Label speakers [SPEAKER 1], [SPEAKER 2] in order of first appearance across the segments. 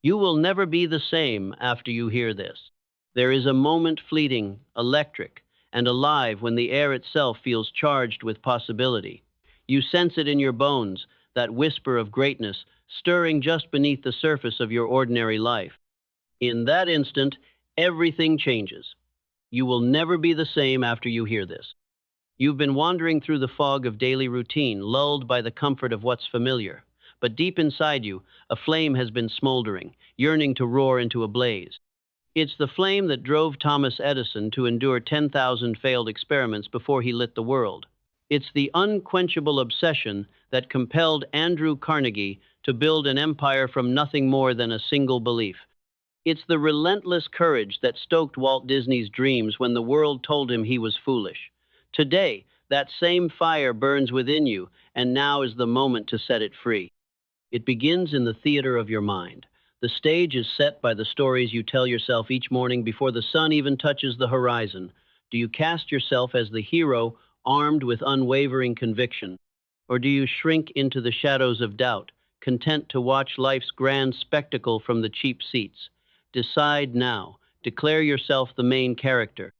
[SPEAKER 1] You will never be the same after you hear this. There is a moment fleeting, electric, and alive when the air itself feels charged with possibility. You sense it in your bones, that whisper of greatness stirring just beneath the surface of your ordinary life. In that instant, everything changes. You will never be the same after you hear this. You've been wandering through the fog of daily routine, lulled by the comfort of what's familiar. But deep inside you, a flame has been smoldering, yearning to roar into a blaze. It's the flame that drove Thomas Edison to endure 10,000 failed experiments before he lit the world. It's the unquenchable obsession that compelled Andrew Carnegie to build an empire from nothing more than a single belief. It's the relentless courage that stoked Walt Disney's dreams when the world told him he was foolish. Today, that same fire burns within you, and now is the moment to set it free. It begins in the theater of your mind. The stage is set by the stories you tell yourself each morning before the sun even touches the horizon. Do you cast yourself as the hero, armed with unwavering conviction? Or do you shrink into the shadows of doubt, content to watch life's grand spectacle from the cheap seats? Decide now. Declare yourself the main character.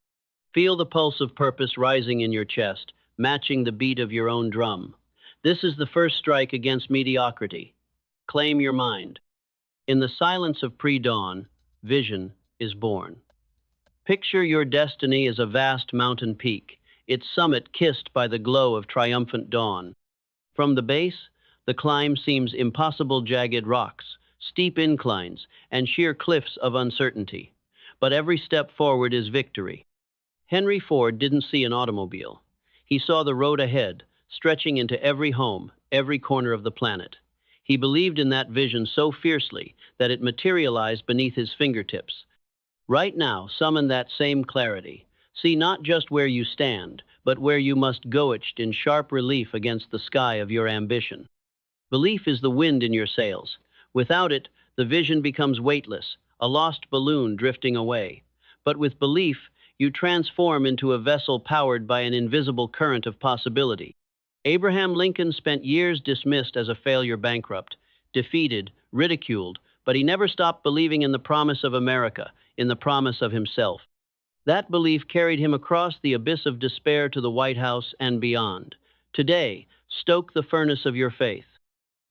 [SPEAKER 1] Feel the pulse of purpose rising in your chest, matching the beat of your own drum. This is the first strike against mediocrity. Claim your mind. In the silence of pre-dawn, vision is born. Picture your destiny as a vast mountain peak, its summit kissed by the glow of triumphant dawn. From the base, the climb seems impossible: jagged rocks, steep inclines, and sheer cliffs of uncertainty. But every step forward is victory. Henry Ford didn't see an automobile. He saw the road ahead, stretching into every home, every corner of the planet. He believed in that vision so fiercely that it materialized beneath his fingertips. Right now, summon that same clarity. See not just where you stand, but where you must go, etched in sharp relief against the sky of your ambition. Belief is the wind in your sails. Without it, the vision becomes weightless, a lost balloon drifting away. But with belief, you transform into a vessel powered by an invisible current of possibility. Abraham Lincoln spent years dismissed as a failure bankrupt, defeated, ridiculed, but he never stopped believing in the promise of America, in the promise of himself. That belief carried him across the abyss of despair to the White House and beyond. Today, stoke the furnace of your faith.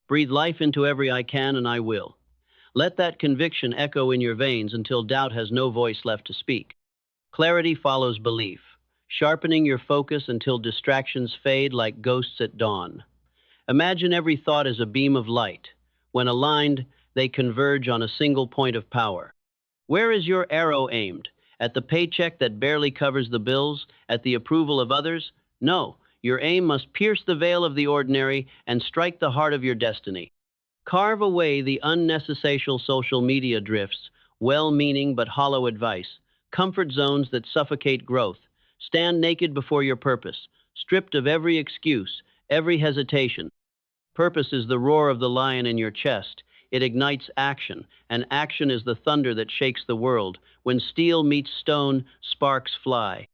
[SPEAKER 1] Breathe life into every "I can" and "I will." Let that conviction echo in your veins until doubt has no voice left to speak. Clarity follows belief, sharpening your focus until distractions fade like ghosts at dawn. Imagine every thought as a beam of light. When aligned, they converge on a single point of power. Where is your arrow aimed? At the paycheck that barely covers the bills? At the approval of others? No, your aim must pierce the veil of the ordinary and strike the heart of your destiny. Carve away the unnecessary social media drifts, well-meaning but hollow advice, comfort zones that suffocate growth. Stand naked before your purpose, stripped of every excuse, every hesitation. Purpose is the roar of the lion in your chest. It ignites action, and action is the thunder that shakes the world. When steel meets stone, sparks fly.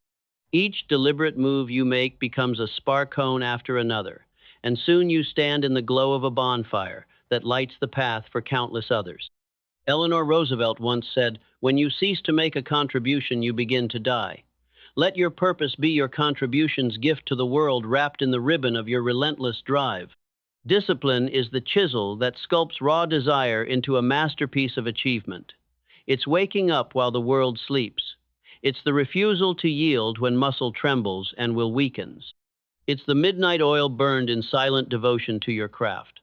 [SPEAKER 1] Each deliberate move you make becomes a spark cone after another, and soon you stand in the glow of a bonfire that lights the path for countless others. Eleanor Roosevelt once said, "When you cease to make a contribution, you begin to die." Let your purpose be your contribution's gift to the world, wrapped in the ribbon of your relentless drive. Discipline is the chisel that sculpts raw desire into a masterpiece of achievement. It's waking up while the world sleeps. It's the refusal to yield when muscle trembles and will weakens. It's the midnight oil burned in silent devotion to your craft.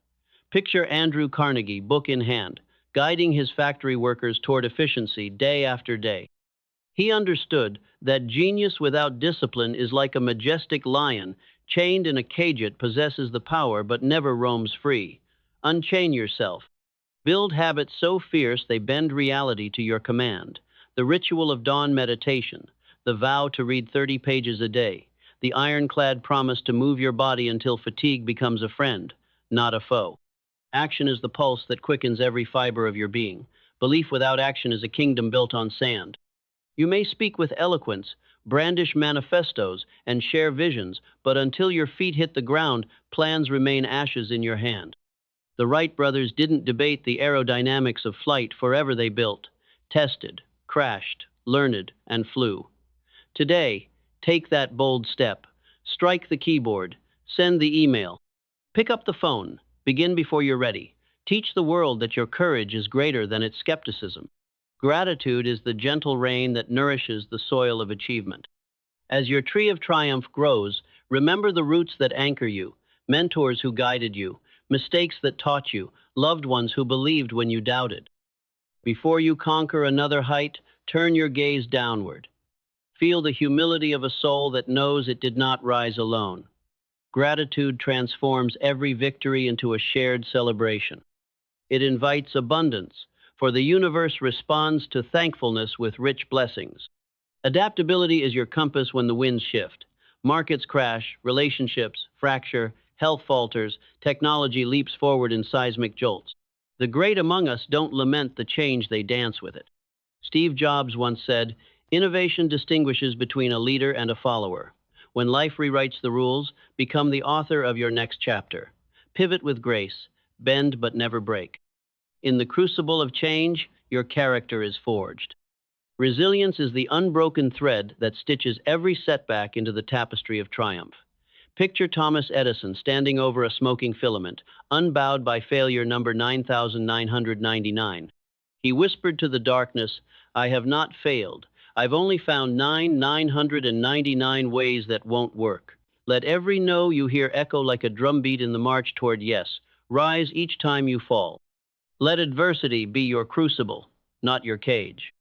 [SPEAKER 1] Picture Andrew Carnegie, book in hand, guiding his factory workers toward efficiency day after day. He understood that genius without discipline is like a majestic lion chained in a cage. It possesses the power but never roams free. Unchain yourself. Build habits so fierce they bend reality to your command. The ritual of dawn meditation, the vow to read 30 pages a day, the ironclad promise to move your body until fatigue becomes a friend, not a foe. Action is the pulse that quickens every fiber of your being. Belief without action is a kingdom built on sand. You may speak with eloquence, brandish manifestos, and share visions, but until your feet hit the ground, plans remain ashes in your hand. The Wright brothers didn't debate the aerodynamics of flight forever they built, tested, crashed, learned, and flew. Today, take that bold step. Strike the keyboard, send the email, pick up the phone, begin before you're ready. Teach the world that your courage is greater than its skepticism. Gratitude is the gentle rain that nourishes the soil of achievement. As your tree of triumph grows, remember the roots that anchor you, mentors who guided you, mistakes that taught you, loved ones who believed when you doubted. Before you conquer another height, turn your gaze downward. Feel the humility of a soul that knows it did not rise alone. Gratitude transforms every victory into a shared celebration. It invites abundance, for the universe responds to thankfulness with rich blessings. Adaptability is your compass when the winds shift. Markets crash, relationships fracture, health falters, technology leaps forward in seismic jolts. The great among us don't lament the change, they dance with it. Steve Jobs once said, "Innovation distinguishes between a leader and a follower. When life rewrites the rules, become the author of your next chapter. Pivot with grace, bend but never break. In the crucible of change, your character is forged." Resilience is the unbroken thread that stitches every setback into the tapestry of triumph. Picture Thomas Edison standing over a smoking filament, unbowed by failure number 9999. He whispered to the darkness, "I have not failed. I've only found 999 ways that won't work." Let every no you hear echo like a drumbeat in the march toward yes. Rise each time you fall. Let adversity be your crucible, not your cage.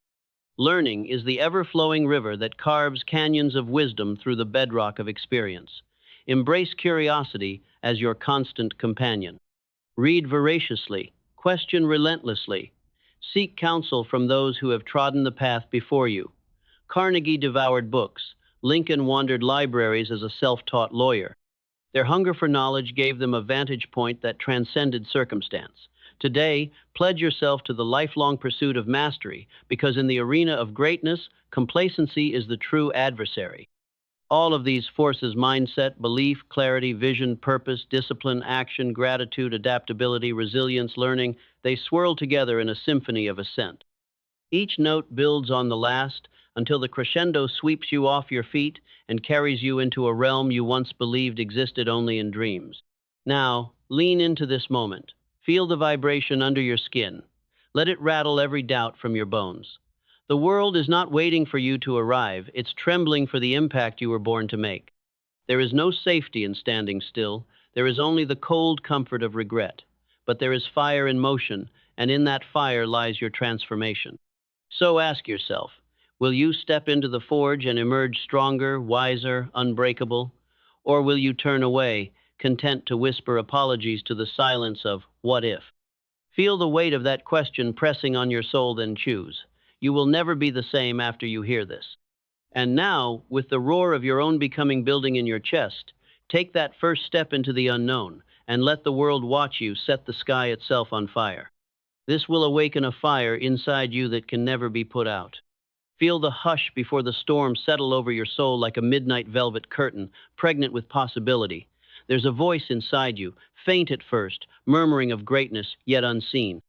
[SPEAKER 1] Learning is the ever-flowing river that carves canyons of wisdom through the bedrock of experience. Embrace curiosity as your constant companion. Read voraciously, question relentlessly. Seek counsel from those who have trodden the path before you. Carnegie devoured books. Lincoln wandered libraries as a self-taught lawyer. Their hunger for knowledge gave them a vantage point that transcended circumstance. Today, pledge yourself to the lifelong pursuit of mastery, because in the arena of greatness, complacency is the true adversary. All of these forces, mindset, belief, clarity, vision, purpose, discipline, action, gratitude, adaptability, resilience, learning, they swirl together in a symphony of ascent. Each note builds on the last until the crescendo sweeps you off your feet and carries you into a realm you once believed existed only in dreams. Now, lean into this moment. Feel the vibration under your skin. Let it rattle every doubt from your bones. The world is not waiting for you to arrive, it's trembling for the impact you were born to make. There is no safety in standing still, there is only the cold comfort of regret. But there is fire in motion, and in that fire lies your transformation. So ask yourself, will you step into the forge and emerge stronger, wiser, unbreakable? Or will you turn away, content to whisper apologies to the silence of what if? Feel the weight of that question pressing on your soul, then choose. You will never be the same after you hear this. And now, with the roar of your own becoming building in your chest, take that first step into the unknown and let the world watch you set the sky itself on fire. This will awaken a fire inside you that can never be put out. Feel the hush before the storm settle over your soul like a midnight velvet curtain, pregnant with possibility. There's a voice inside you, faint at first, murmuring of greatness, yet unseen.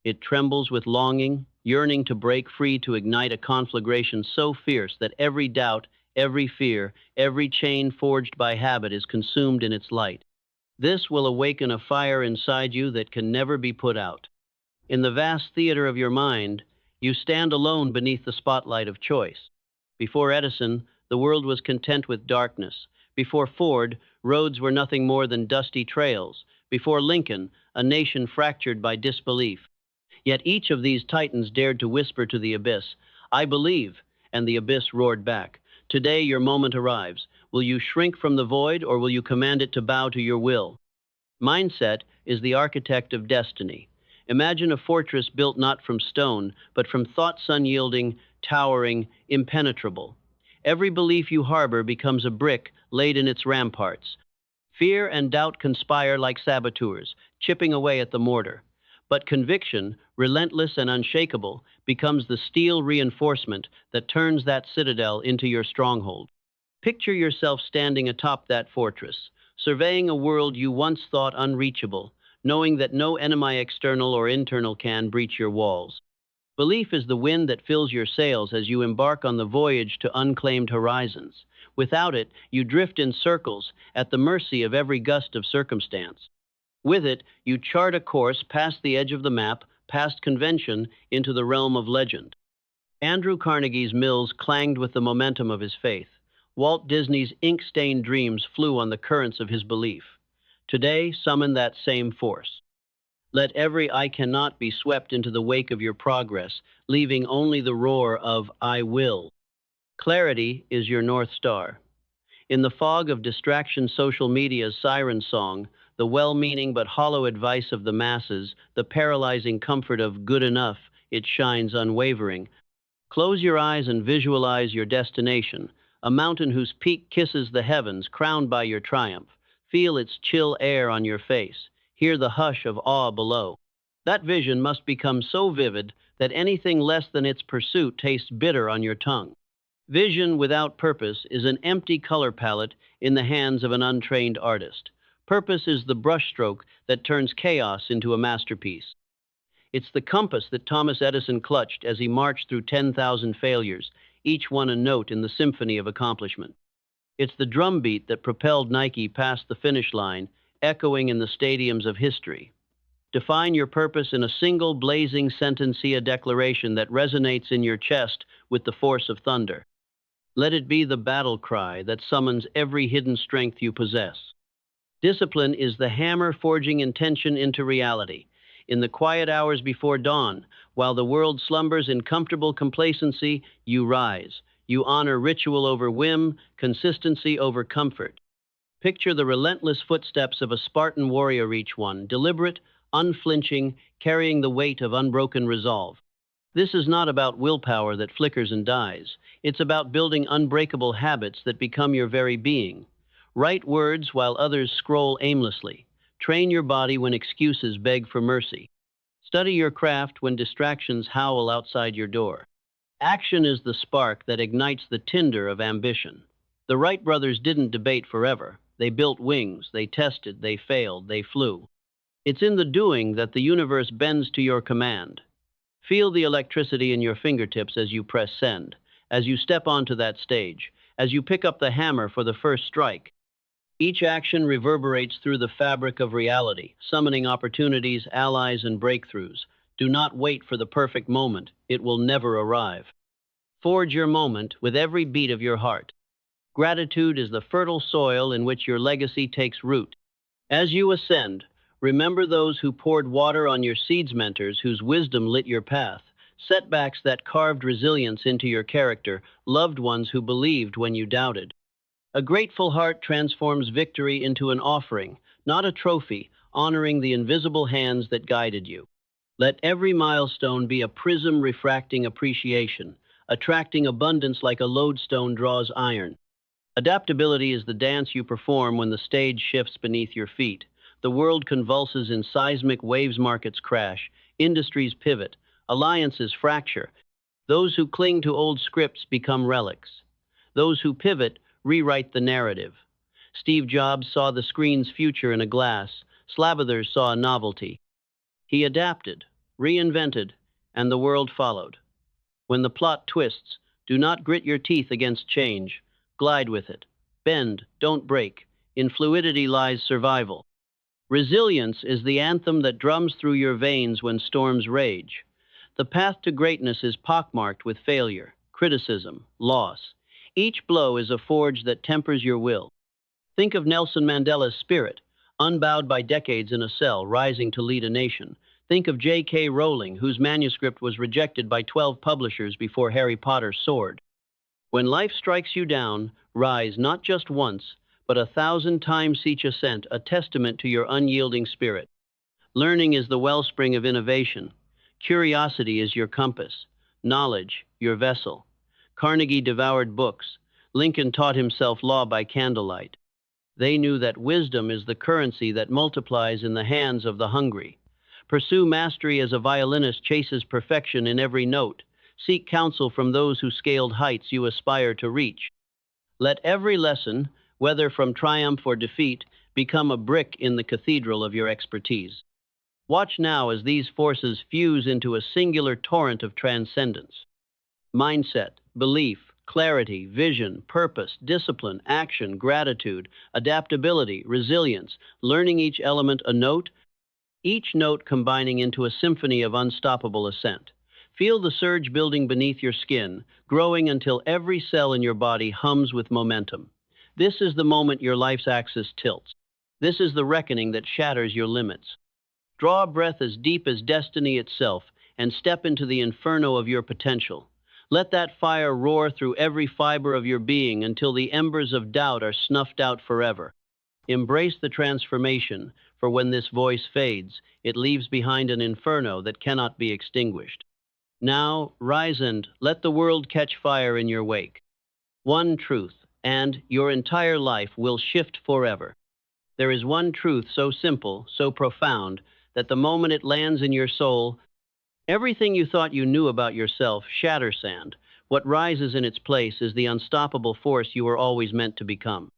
[SPEAKER 1] It trembles with longing, yearning to break free, to ignite a conflagration so fierce that every doubt, every fear, every chain forged by habit is consumed in its light. This will awaken a fire inside you that can never be put out. In the vast theater of your mind, you stand alone beneath the spotlight of choice. Before Edison, the world was content with darkness. Before Ford, roads were nothing more than dusty trails. Before Lincoln, a nation fractured by disbelief. Yet each of these titans dared to whisper to the abyss, "I believe," and the abyss roared back. Today your moment arrives. Will you shrink from the void, or will you command it to bow to your will? Mindset is the architect of destiny. Imagine a fortress built not from stone, but from thoughts unyielding, towering, impenetrable. Every belief you harbor becomes a brick laid in its ramparts. Fear and doubt conspire like saboteurs, chipping away at the mortar. But conviction, relentless and unshakable, becomes the steel reinforcement that turns that citadel into your stronghold. Picture yourself standing atop that fortress, surveying a world you once thought unreachable. knowing that no enemy external or internal can breach your walls. Belief is the wind that fills your sails as you embark on the voyage to unclaimed horizons. Without it, you drift in circles at the mercy of every gust of circumstance. With it, you chart a course past the edge of the map, past convention, into the realm of legend. Andrew Carnegie's mills clanged with the momentum of his faith. Walt Disney's ink-stained dreams flew on the currents of his belief. Today, summon that same force. Let every I cannot be swept into the wake of your progress, leaving only the roar of I will. Clarity is your North Star. In the fog of distraction, social media's siren song, the well-meaning but hollow advice of the masses, the paralyzing comfort of good enough, it shines unwavering. Close your eyes and visualize your destination, a mountain whose peak kisses the heavens, crowned by your triumph. Feel its chill air on your face. Hear the hush of awe below. That vision must become so vivid that anything less than its pursuit tastes bitter on your tongue. Vision without purpose is an empty color palette in the hands of an untrained artist. Purpose is the brushstroke that turns chaos into a masterpiece. It's the compass that Thomas Edison clutched as he marched through 10,000 failures, each one a note in the symphony of accomplishment. It's the drumbeat that propelled Nike past the finish line, echoing in the stadiums of history. Define your purpose in a single blazing sentence, a declaration that resonates in your chest with the force of thunder. Let it be the battle cry that summons every hidden strength you possess. Discipline is the hammer forging intention into reality. In the quiet hours before dawn, while the world slumbers in comfortable complacency, you rise. You honor ritual over whim, consistency over comfort. Picture the relentless footsteps of a Spartan warrior, each one deliberate, unflinching, carrying the weight of unbroken resolve. This is not about willpower that flickers and dies. It's about building unbreakable habits that become your very being. Write words while others scroll aimlessly. Train your body when excuses beg for mercy. Study your craft when distractions howl outside your door. Action is the spark that ignites the tinder of ambition. The Wright brothers didn't debate forever. They built wings, they tested, they failed, they flew. It's in the doing that the universe bends to your command. Feel the electricity in your fingertips as you press send, as you step onto that stage, as you pick up the hammer for the first strike. Each action reverberates through the fabric of reality, summoning opportunities, allies, and breakthroughs. Do not wait for the perfect moment. It will never arrive. Forge your moment with every beat of your heart. Gratitude is the fertile soil in which your legacy takes root. As you ascend, remember those who poured water on your seeds, mentors whose wisdom lit your path, setbacks that carved resilience into your character, loved ones who believed when you doubted. A grateful heart transforms victory into an offering, not a trophy, honoring the invisible hands that guided you. Let every milestone be a prism refracting appreciation, attracting abundance like a lodestone draws iron. Adaptability is the dance you perform when the stage shifts beneath your feet. The world convulses in seismic waves, markets crash, industries pivot, alliances fracture. Those who cling to old scripts become relics. Those who pivot rewrite the narrative. Steve Jobs saw the screen's future in a glass. Slavathers saw a novelty. He adapted, reinvented, and the world followed. When the plot twists, do not grit your teeth against change. Glide with it. Bend, don't break. In fluidity lies survival. Resilience is the anthem that drums through your veins when storms rage. The path to greatness is pockmarked with failure, criticism, loss. Each blow is a forge that tempers your will. Think of Nelson Mandela's spirit, unbowed by decades in a cell, rising to lead a nation. Think of J.K. Rowling, whose manuscript was rejected by 12 publishers before Harry Potter soared. When life strikes you down, rise not just once, but 1,000 times each ascent, a testament to your unyielding spirit. Learning is the wellspring of innovation. Curiosity is your compass. Knowledge, your vessel. Carnegie devoured books. Lincoln taught himself law by candlelight. They knew that wisdom is the currency that multiplies in the hands of the hungry. Pursue mastery as a violinist chases perfection in every note. Seek counsel from those who scaled heights you aspire to reach. Let every lesson, whether from triumph or defeat, become a brick in the cathedral of your expertise. Watch now as these forces fuse into a singular torrent of transcendence. Mindset, belief, clarity, vision, purpose, discipline, action, gratitude, adaptability, resilience, learning each element a note, each note combining into a symphony of unstoppable ascent. Feel the surge building beneath your skin, growing until every cell in your body hums with momentum. This is the moment your life's axis tilts. This is the reckoning that shatters your limits. Draw a breath as deep as destiny itself and step into the inferno of your potential. Let that fire roar through every fiber of your being until the embers of doubt are snuffed out forever. Embrace the transformation, for when this voice fades, it leaves behind an inferno that cannot be extinguished. Now, rise and let the world catch fire in your wake. One truth, and your entire life will shift forever. There is one truth so simple, so profound, that the moment it lands in your soul, everything you thought you knew about yourself shatters sand. What rises in its place is the unstoppable force you were always meant to become.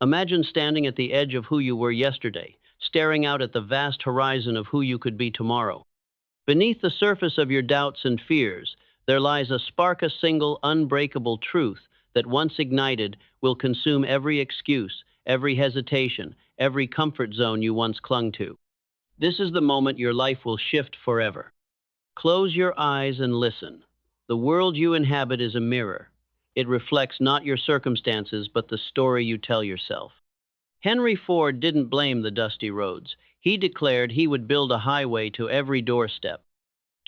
[SPEAKER 1] Imagine standing at the edge of who you were yesterday, staring out at the vast horizon of who you could be tomorrow. Beneath the surface of your doubts and fears, there lies a single, unbreakable truth that once ignited will consume every excuse, every hesitation, every comfort zone you once clung to. This is the moment your life will shift forever. Close your eyes and listen. The world you inhabit is a mirror. It reflects not your circumstances, but the story you tell yourself. Henry Ford didn't blame the dusty roads. He declared he would build a highway to every doorstep.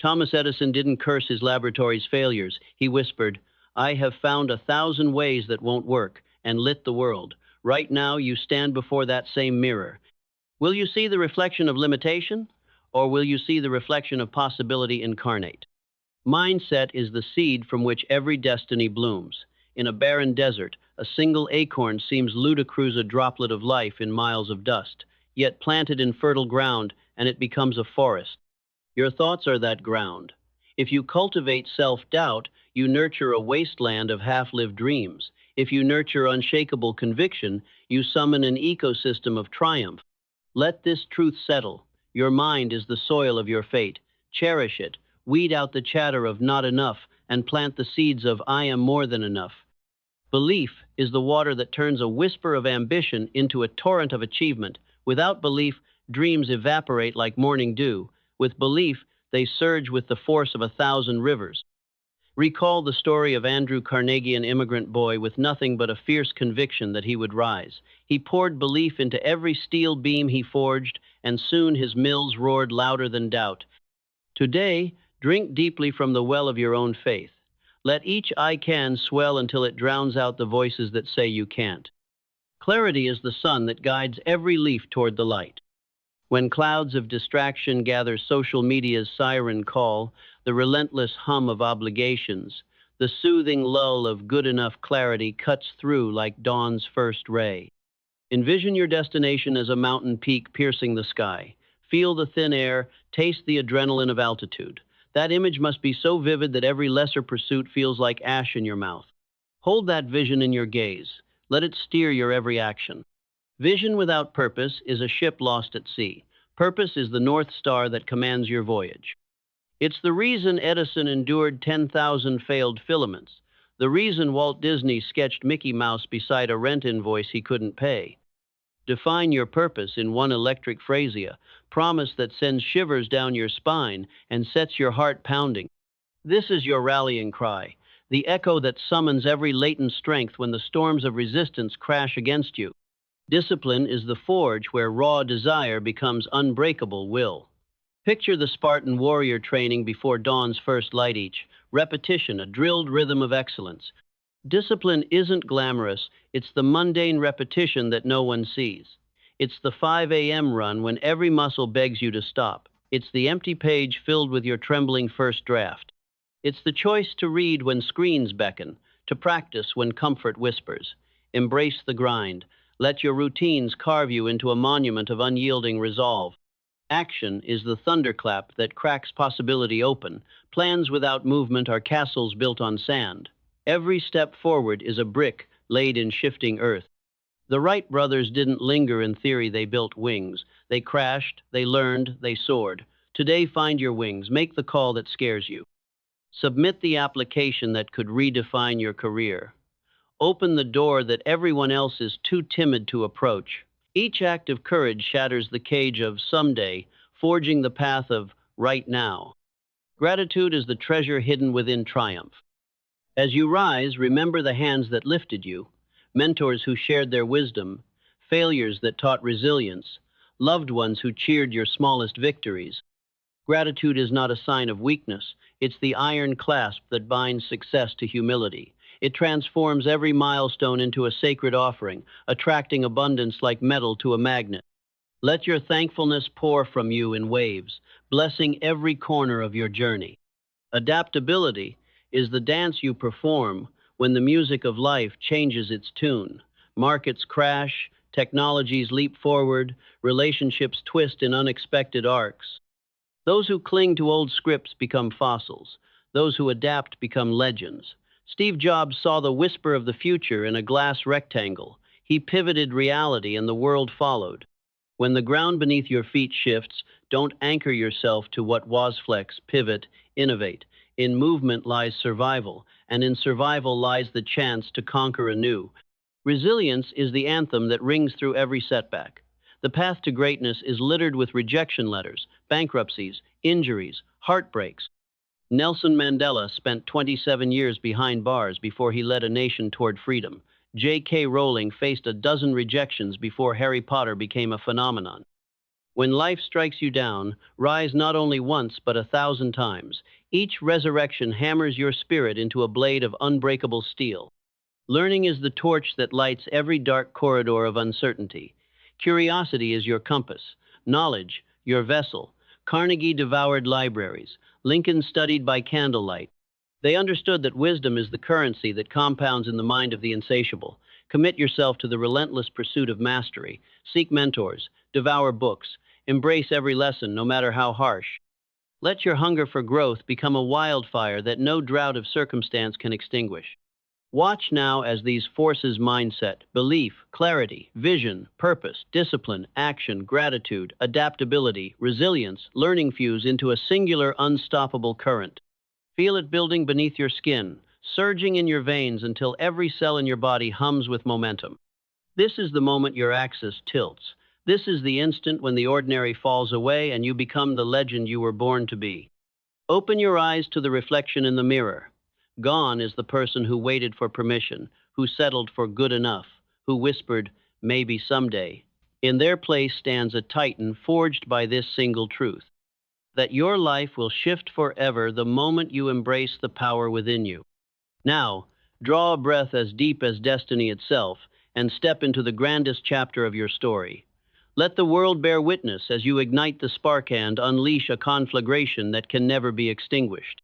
[SPEAKER 1] Thomas Edison didn't curse his laboratory's failures. He whispered, "I have found 1,000 ways that won't work," and lit the world. Right now, you stand before that same mirror. Will you see the reflection of limitation, or will you see the reflection of possibility incarnate? Mindset is the seed from which every destiny blooms. In a barren desert, a single acorn seems ludicrous, a droplet of life in miles of dust, yet planted in fertile ground, and it becomes a forest. Your thoughts are that ground. If you cultivate self-doubt, you nurture a wasteland of half-lived dreams. If you nurture unshakable conviction, you summon an ecosystem of triumph. Let this truth settle. Your mind is the soil of your fate. Cherish it. Weed out the chatter of not enough and plant the seeds of I am more than enough. Belief is the water that turns a whisper of ambition into a torrent of achievement. Without belief, dreams evaporate like morning dew. With belief, they surge with the force of 1,000 rivers. Recall the story of Andrew Carnegie, an immigrant boy with nothing but a fierce conviction that he would rise. He poured belief into every steel beam he forged, and soon his mills roared louder than doubt. Today, drink deeply from the well of your own faith. Let each I can swell until it drowns out the voices that say you can't. Clarity is the sun that guides every leaf toward the light. When clouds of distraction gather social media's siren call, the relentless hum of obligations, the soothing lull of good enough clarity cuts through like dawn's first ray. Envision your destination as a mountain peak piercing the sky. Feel the thin air, taste the adrenaline of altitude. That image must be so vivid that every lesser pursuit feels like ash in your mouth. Hold that vision in your gaze. Let it steer your every action. Vision without purpose is a ship lost at sea. Purpose is the North Star that commands your voyage. It's the reason Edison endured 10,000 failed filaments. The reason Walt Disney sketched Mickey Mouse beside a rent invoice he couldn't pay. Define your purpose in one electric phrasia, promise that sends shivers down your spine and sets your heart pounding. This is your rallying cry, the echo that summons every latent strength when the storms of resistance crash against you. Discipline is the forge where raw desire becomes unbreakable will. Picture the Spartan warrior training before dawn's first light, each repetition, a drilled rhythm of excellence. Discipline isn't glamorous, it's the mundane repetition that no one sees. It's the 5 a.m. run when every muscle begs you to stop. It's the empty page filled with your trembling first draft. It's the choice to read when screens beckon, to practice when comfort whispers. Embrace the grind. Let your routines carve you into a monument of unyielding resolve. Action is the thunderclap that cracks possibility open. Plans without movement are castles built on sand. Every step forward is a brick laid in shifting earth. The Wright brothers didn't linger in theory, they built wings. They crashed, they learned, they soared. Today, find your wings. Make the call that scares you. Submit the application that could redefine your career. Open the door that everyone else is too timid to approach. Each act of courage shatters the cage of someday, forging the path of right now. Gratitude is the treasure hidden within triumph. As you rise, remember the hands that lifted you, mentors who shared their wisdom, failures that taught resilience, loved ones who cheered your smallest victories. Gratitude is not a sign of weakness, it's the iron clasp that binds success to humility. It transforms every milestone into a sacred offering, attracting abundance like metal to a magnet. Let your thankfulness pour from you in waves, blessing every corner of your journey. Adaptability is the dance you perform when the music of life changes its tune. Markets crash, technologies leap forward, relationships twist in unexpected arcs. Those who cling to old scripts become fossils. Those who adapt become legends. Steve Jobs saw the whisper of the future in a glass rectangle. He pivoted reality and the world followed. When the ground beneath your feet shifts, don't anchor yourself to what was. Flex, pivot, innovate. In movement lies survival, and in survival lies the chance to conquer anew. Resilience is the anthem that rings through every setback. The path to greatness is littered with rejection letters, bankruptcies, injuries, heartbreaks. Nelson Mandela spent 27 years behind bars before he led a nation toward freedom. J.K. Rowling faced a dozen rejections before Harry Potter became a phenomenon. When life strikes you down, rise not only once but 1,000 times. Each resurrection hammers your spirit into a blade of unbreakable steel. Learning is the torch that lights every dark corridor of uncertainty. Curiosity is your compass, knowledge, your vessel. Carnegie devoured libraries. Lincoln studied by candlelight. They understood that wisdom is the currency that compounds in the mind of the insatiable. Commit yourself to the relentless pursuit of mastery. Seek mentors, devour books, embrace every lesson, no matter how harsh. Let your hunger for growth become a wildfire that no drought of circumstance can extinguish. Watch now as these forces mindset, belief, clarity, vision, purpose, discipline, action, gratitude, adaptability, resilience, learning fuse into a singular, unstoppable current. Feel it building beneath your skin, surging in your veins until every cell in your body hums with momentum. This is the moment your axis tilts. This is the instant when the ordinary falls away and you become the legend you were born to be. Open your eyes to the reflection in the mirror. Gone is the person who waited for permission, who settled for good enough, who whispered, maybe someday. In their place stands a titan forged by this single truth, that your life will shift forever the moment you embrace the power within you. Now, draw a breath as deep as destiny itself and step into the grandest chapter of your story. Let the world bear witness as you ignite the spark and unleash a conflagration that can never be extinguished.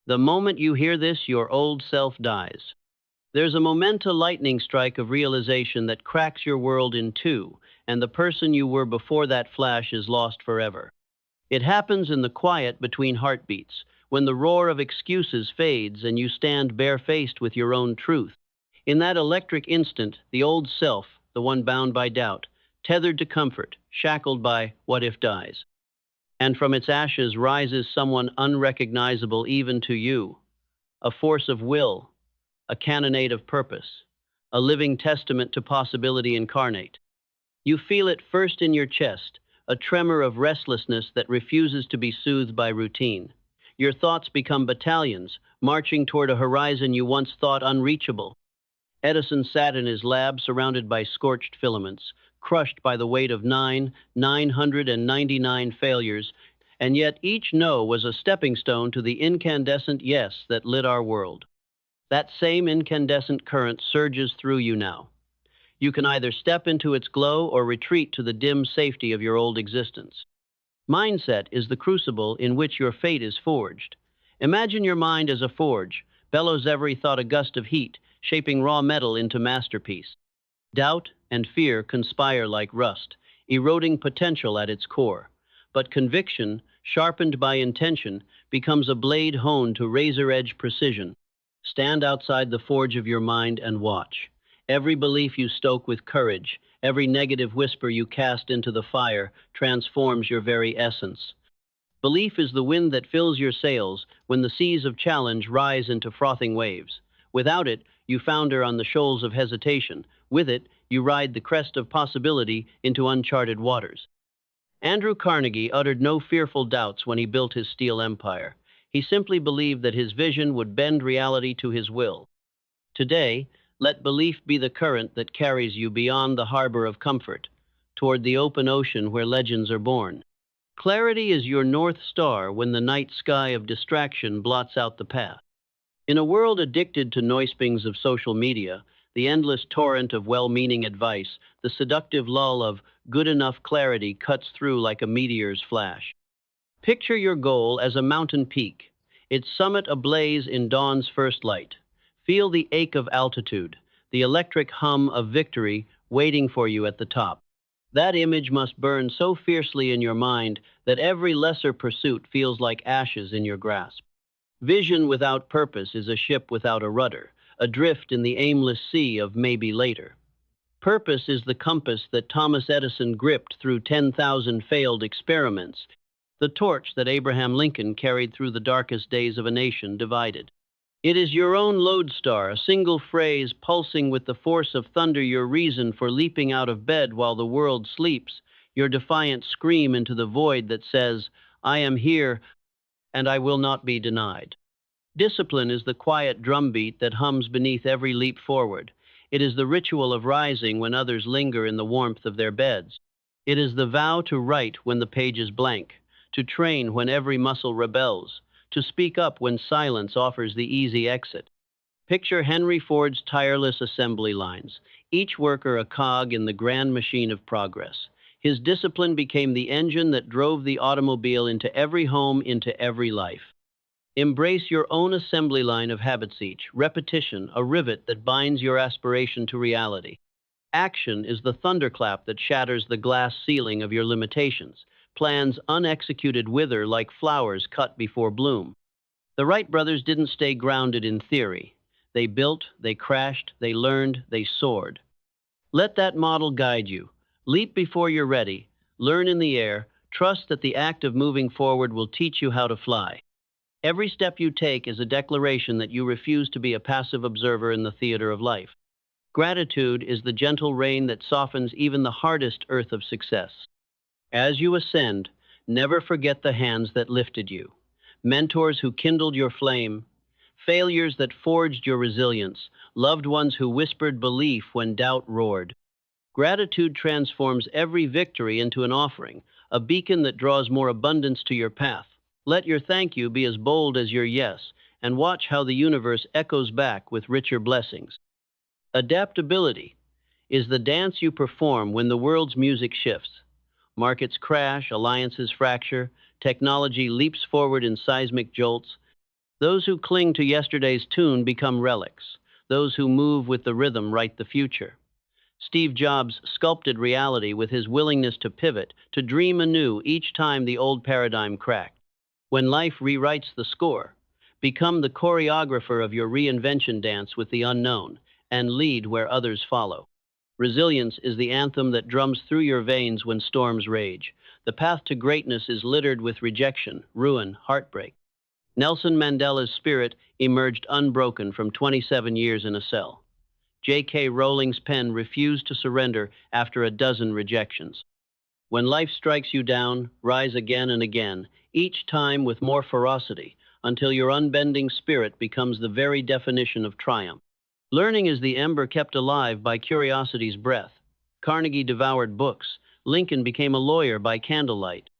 [SPEAKER 1] The moment you hear this, your old self dies. There's a lightning strike of realization that cracks your world in two, and the person you were before that flash is lost forever. It happens in the quiet between heartbeats, when the roar of excuses fades and you stand barefaced with your own truth. In that electric instant, the old self, the one bound by doubt, tethered to comfort, shackled by what if dies. And from its ashes rises someone unrecognizable even to you, a force of will, a cannonade of purpose, a living testament to possibility incarnate. You feel it first in your chest, a tremor of restlessness that refuses to be soothed by routine. Your thoughts become battalions, marching toward a horizon you once thought unreachable. Edison sat in his lab surrounded by scorched filaments, crushed by the weight of 999 failures, and yet each no was a stepping stone to the incandescent yes that lit our world. That same incandescent current surges through you now. You can either step into its glow or retreat to the dim safety of your old existence. Mindset is the crucible in which your fate is forged. Imagine your mind as a forge, bellows every thought a gust of heat, shaping raw metal into masterpiece. Doubt and fear conspire like rust, eroding potential at its core. But conviction, sharpened by intention, becomes a blade honed to razor-edge precision. Stand outside the forge of your mind and watch. Every belief you stoke with courage, Every negative whisper you cast into the fire transforms your very essence. Belief is the wind that fills your sails when the seas of challenge rise into frothing waves. Without it, you founder on the shoals of hesitation. With it, you ride the crest of possibility into uncharted waters. Andrew Carnegie uttered no fearful doubts when he built his steel empire. He simply believed that his vision would bend reality to his will. Today, let belief be the current that carries you beyond the harbor of comfort, toward the open ocean where legends are born. Clarity is your north star when the night sky of distraction blots out the path. In a world addicted to noispings of social media, the endless torrent of well-meaning advice, the seductive lull of good enough clarity cuts through like a meteor's flash. Picture your goal as a mountain peak, its summit ablaze in dawn's first light. Feel the ache of altitude, the electric hum of victory waiting for you at the top. That image must burn so fiercely in your mind that every lesser pursuit feels like ashes in your grasp. Vision without purpose is a ship without a rudder, adrift in the aimless sea of maybe later. Purpose is the compass that Thomas Edison gripped through 10,000 failed experiments, the torch that Abraham Lincoln carried through the darkest days of a nation divided. It is your own lodestar, a single phrase pulsing with the force of thunder, your reason for leaping out of bed while the world sleeps, your defiant scream into the void that says, I am here, and I will not be denied. Discipline is the quiet drumbeat that hums beneath every leap forward. It is the ritual of rising when others linger in the warmth of their beds. It is the vow to write when the page is blank, to train when every muscle rebels, to speak up when silence offers the easy exit. Picture Henry Ford's tireless assembly lines, each worker a cog in the grand machine of progress. His discipline became the engine that drove the automobile into every home, into every life. Embrace your own assembly line of habits, each repetition a rivet that binds your aspiration to reality. Action is the thunderclap that shatters the glass ceiling of your limitations. Plans unexecuted wither like flowers cut before bloom. The Wright brothers didn't stay grounded in theory. They built, they crashed, they learned, they soared. Let that model guide you. Leap before you're ready. Learn in the air. Trust that the act of moving forward will teach you how to fly. Every step you take is a declaration that you refuse to be a passive observer in the theater of life. Gratitude is the gentle rain that softens even the hardest earth of success. As you ascend, never forget the hands that lifted you, mentors who kindled your flame, failures that forged your resilience, loved ones who whispered belief when doubt roared. Gratitude transforms every victory into an offering, a beacon that draws more abundance to your path. Let your thank you be as bold as your yes, and watch how the universe echoes back with richer blessings. Adaptability is the dance you perform when the world's music shifts. Markets crash, alliances fracture, technology leaps forward in seismic jolts. Those who cling to yesterday's tune become relics. Those who move with the rhythm write the future. Steve Jobs sculpted reality with his willingness to pivot, to dream anew each time the old paradigm cracked. When life rewrites the score, become the choreographer of your reinvention dance with the unknown, and lead where others follow. Resilience is the anthem that drums through your veins when storms rage. The path to greatness is littered with rejection, ruin, heartbreak. Nelson Mandela's spirit emerged unbroken from 27 years in a cell. J.K. Rowling's pen refused to surrender after a dozen rejections. When life strikes you down, rise again and again, each time with more ferocity, until your unbending spirit becomes the very definition of triumph. Learning is the ember kept alive by curiosity's breath. Carnegie devoured books. Lincoln became a lawyer by candlelight.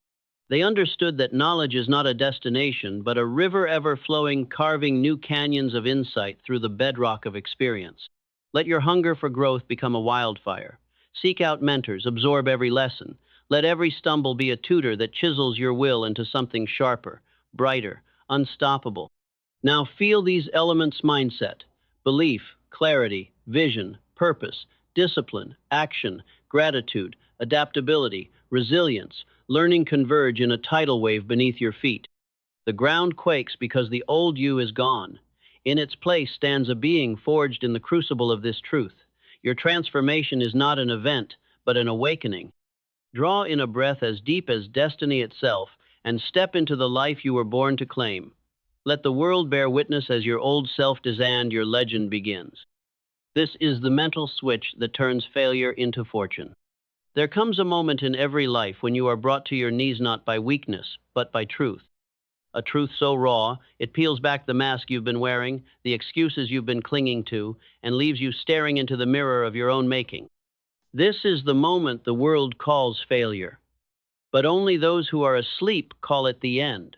[SPEAKER 1] They understood that knowledge is not a destination, but a river ever flowing, carving new canyons of insight through the bedrock of experience. Let your hunger for growth become a wildfire. Seek out mentors, absorb every lesson. Let every stumble be a tutor that chisels your will into something sharper, brighter, unstoppable. Now feel these elements' mindset: belief, clarity, vision, purpose, discipline, action, gratitude, adaptability, resilience. Learning converge in a tidal wave beneath your feet. The ground quakes because the old you is gone. In its place stands a being forged in the crucible of this truth. Your transformation is not an event, but an awakening. Draw in a breath as deep as destiny itself and step into the life you were born to claim. Let the world bear witness as your old self dies and your legend begins. This is the mental switch that turns failure into fortune. There comes a moment in every life when you are brought to your knees not by weakness, but by truth. A truth so raw, it peels back the mask you've been wearing, the excuses you've been clinging to, and leaves you staring into the mirror of your own making. This is the moment the world calls failure. But only those who are asleep call it the end.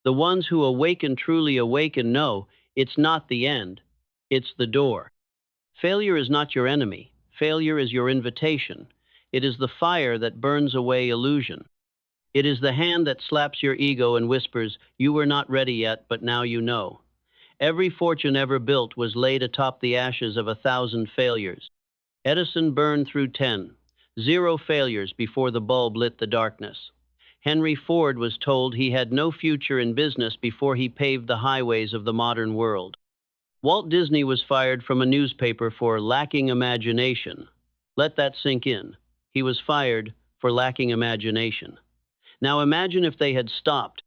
[SPEAKER 1] The ones who awaken truly awaken know it's not the end, it's the door. Failure is not your enemy. Failure is your invitation. It is the fire that burns away illusion. It is the hand that slaps your ego and whispers, "You were not ready yet, but now you know." Every fortune ever built was laid atop the ashes of 1,000 failures. Edison burned through 10, 0 failures before the bulb lit the darkness. Henry Ford was told he had no future in business before he paved the highways of the modern world. Walt Disney was fired from a newspaper for lacking imagination. Let that sink in. He was fired for lacking imagination. Now imagine if they had stopped.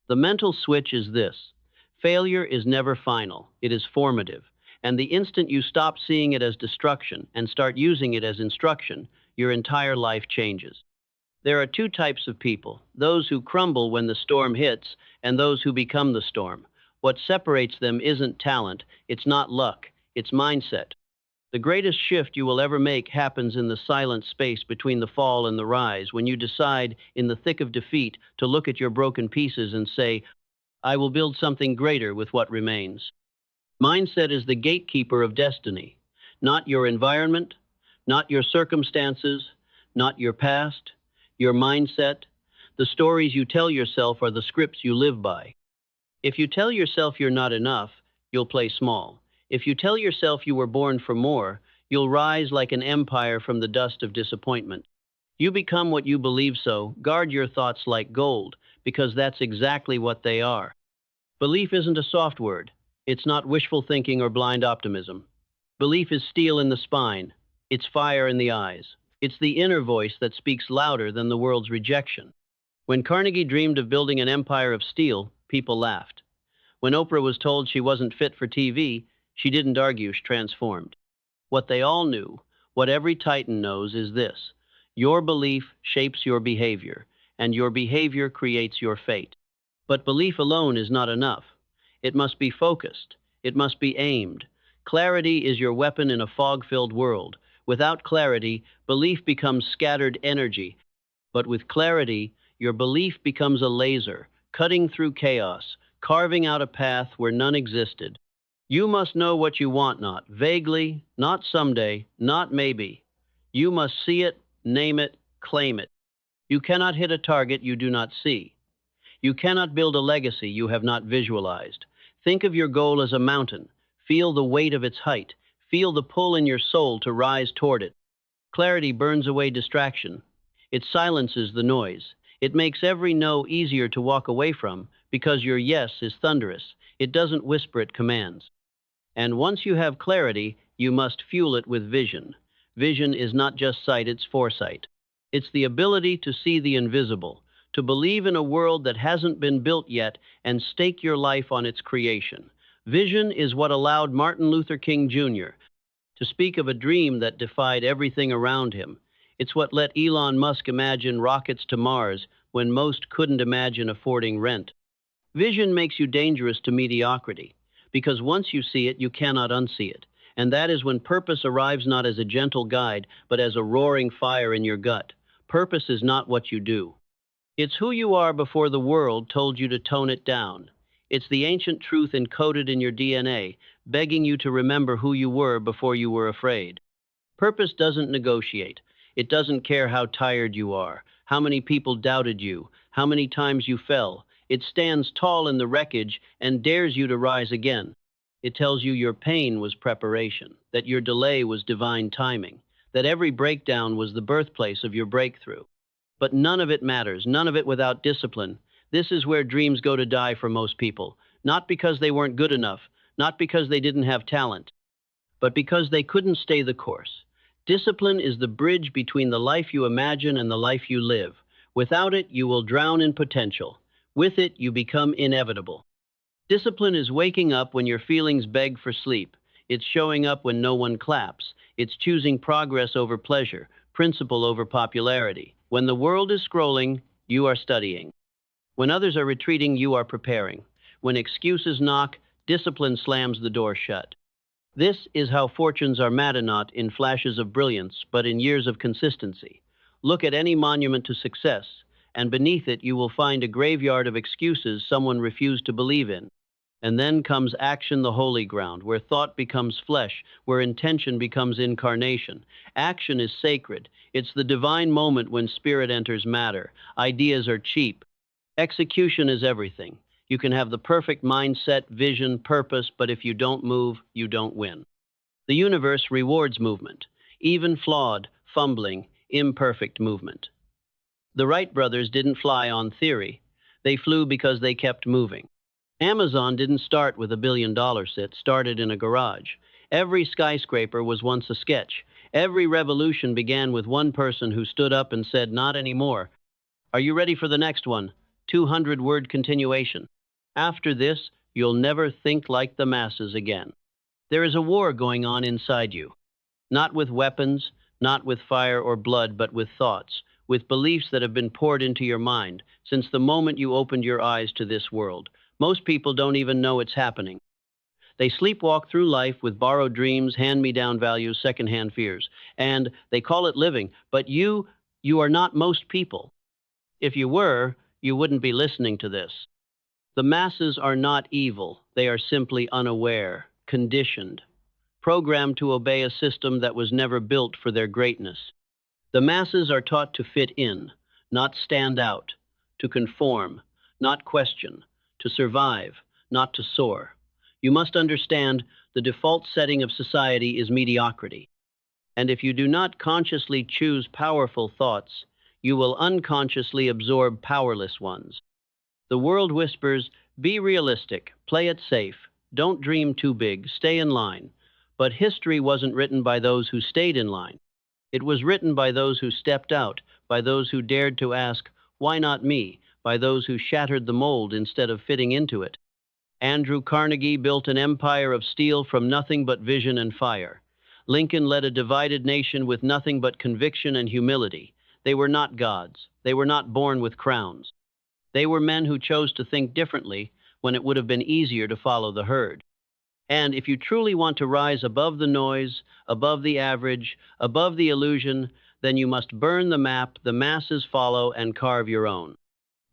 [SPEAKER 1] The mental switch is this. Failure is never final. It is formative. And the instant you stop seeing it as destruction and start using it as instruction, your entire life changes. There are two types of people, those who crumble when the storm hits and those who become the storm. What separates them isn't talent, it's not luck, it's mindset. The greatest shift you will ever make happens in the silent space between the fall and the rise, when you decide, in the thick of defeat, to look at your broken pieces and say, "I will build something greater with what remains." Mindset is the gatekeeper of destiny, not your environment, not your circumstances, not your past, your mindset. The stories you tell yourself are the scripts you live by. If you tell yourself you're not enough, you'll play small. If you tell yourself you were born for more, you'll rise like an empire from the dust of disappointment. You become what you believe, so guard your thoughts like gold, because that's exactly what they are. Belief isn't a soft word. It's not wishful thinking or blind optimism. Belief is steel in the spine. It's fire in the eyes. It's the inner voice that speaks louder than the world's rejection. When Carnegie dreamed of building an empire of steel, people laughed. When Oprah was told she wasn't fit for TV, she didn't argue, she transformed. What they all knew, what every titan knows, is this. Your belief shapes your behavior, and your behavior creates your fate. But belief alone is not enough. It must be focused. It must be aimed. Clarity is your weapon in a fog-filled world. Without clarity, belief becomes scattered energy. But with clarity, your belief becomes a laser, cutting through chaos, carving out a path where none existed. You must know what you want, not vaguely, not someday, not maybe. You must see it, name it, claim it. You cannot hit a target you do not see. You cannot build a legacy you have not visualized. Think of your goal as a mountain. Feel the weight of its height. Feel the pull in your soul to rise toward it. Clarity burns away distraction. It silences the noise. It makes every no easier to walk away from because your yes is thunderous. It doesn't whisper, it commands. And once you have clarity, you must fuel it with vision. Vision is not just sight, it's foresight. It's the ability to see the invisible, to believe in a world that hasn't been built yet and stake your life on its creation. Vision is what allowed Martin Luther King Jr. to speak of a dream that defied everything around him. It's what let Elon Musk imagine rockets to Mars when most couldn't imagine affording rent. Vision makes you dangerous to mediocrity, because once you see it, you cannot unsee it. And that is when purpose arrives not as a gentle guide, but as a roaring fire in your gut. Purpose is not what you do. It's who you are before the world told you to tone it down. It's the ancient truth encoded in your DNA, begging you to remember who you were before you were afraid. Purpose doesn't negotiate. It doesn't care how tired you are, how many people doubted you, how many times you fell. It stands tall in the wreckage and dares you to rise again. It tells you your pain was preparation, that your delay was divine timing, that every breakdown was the birthplace of your breakthrough. But none of it matters, none of it without discipline. This is where dreams go to die for most people, not because they weren't good enough, not because they didn't have talent, but because they couldn't stay the course. Discipline is the bridge between the life you imagine and the life you live. Without it, you will drown in potential. With it, you become inevitable. Discipline is waking up when your feelings beg for sleep. It's showing up when no one claps. It's choosing progress over pleasure, principle over popularity. When the world is scrolling, you are studying. When others are retreating, you are preparing. When excuses knock, discipline slams the door shut. This is how fortunes are made not in flashes of brilliance, but in years of consistency. Look at any monument to success, and beneath it you will find a graveyard of excuses someone refused to believe in. And then comes action, the holy ground, where thought becomes flesh, where intention becomes incarnation. Action is sacred. It's the divine moment when spirit enters matter. Ideas are cheap. Execution is everything. You can have the perfect mindset, vision, purpose, but if you don't move, you don't win. The universe rewards movement, even flawed, fumbling, imperfect movement. The Wright brothers didn't fly on theory. They flew because they kept moving. Amazon didn't start with $1 billion, it started in a garage. Every skyscraper was once a sketch. Every revolution began with one person who stood up and said, "Not anymore." Are you ready for the next one? 200-word continuation. After this, you'll never think like the masses again. There is a war going on inside you. Not with weapons, not with fire or blood, but with thoughts, with beliefs that have been poured into your mind since the moment you opened your eyes to this world. Most people don't even know it's happening. They sleepwalk through life with borrowed dreams, hand-me-down values, second-hand fears, and they call it living. But you are not most people. If you were, you wouldn't be listening to this. The masses are not evil. They are simply unaware, conditioned, programmed to obey a system that was never built for their greatness. The masses are taught to fit in, not stand out, to conform, not question, to survive, not to soar. You must understand the default setting of society is mediocrity. And if you do not consciously choose powerful thoughts, you will unconsciously absorb powerless ones. The world whispers, be realistic, play it safe, don't dream too big, stay in line. But history wasn't written by those who stayed in line. It was written by those who stepped out, by those who dared to ask, why not me? By those who shattered the mold instead of fitting into it. Andrew Carnegie built an empire of steel from nothing but vision and fire. Lincoln led a divided nation with nothing but conviction and humility. They were not gods. They were not born with crowns. They were men who chose to think differently when it would have been easier to follow the herd. And if you truly want to rise above the noise, above the average, above the illusion, then you must burn the map the masses follow and carve your own.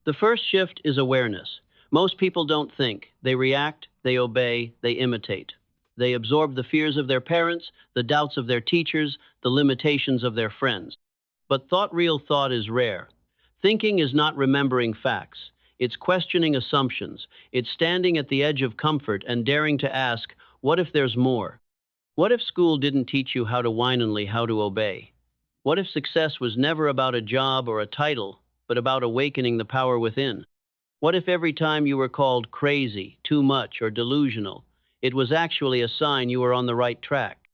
[SPEAKER 1] The first shift is awareness. Most people don't think. They react, they obey, they imitate. They absorb the fears of their parents, the doubts of their teachers, the limitations of their friends. But real thought is rare. Thinking is not remembering facts. It's questioning assumptions. It's standing at the edge of comfort and daring to ask, what if there's more? What if school didn't teach you how to whine how to obey? What if success was never about a job or a title, but about awakening the power within? What if every time you were called crazy, too much, or delusional, it was actually a sign you were on the right track?